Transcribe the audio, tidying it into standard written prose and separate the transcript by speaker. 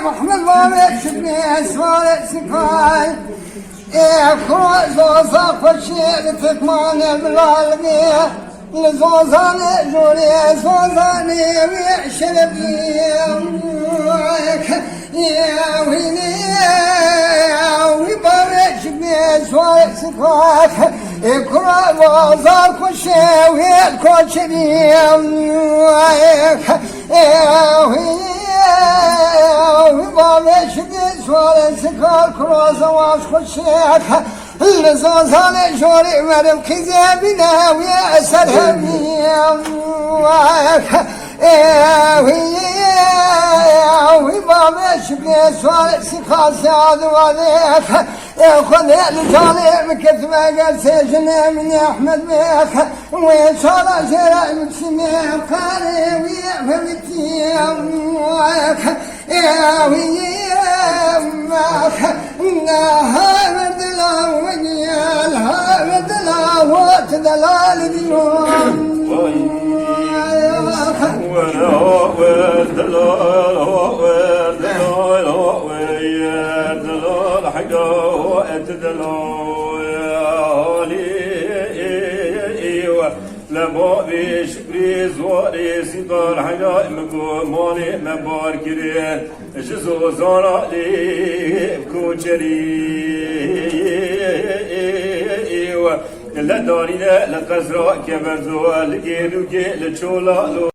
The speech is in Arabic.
Speaker 1: محمد وامك شبني سوالك سكاي خوز وصاق فشيل تكمان بالعالمي لزوزاني جولي زوزاني ويشربي يا ويلي ويبارك شبني سوالك سكاي اقرأ وصاق فشيل ويكوشبي يا ويلي ويبارك شبني سوالك سكاي كروز واشخشيك لزوزاني جولي مرم كذابنا ويأسرهم ويبامش بيسوال سخاس عدوانيك خذ الجالي مكتبه قال سجن من احمد بيك ويصال زرع مسميك قاري ويفهمتيك ويامك نهار دلاويل هار دلاوت دلال ديون
Speaker 2: لما بيش بريز وريسي دار حياء مقوم مالي مبار كرين جزو زارا لي بكوشري لا داري لا قزراء كبرزو لقيدو كي لتشولا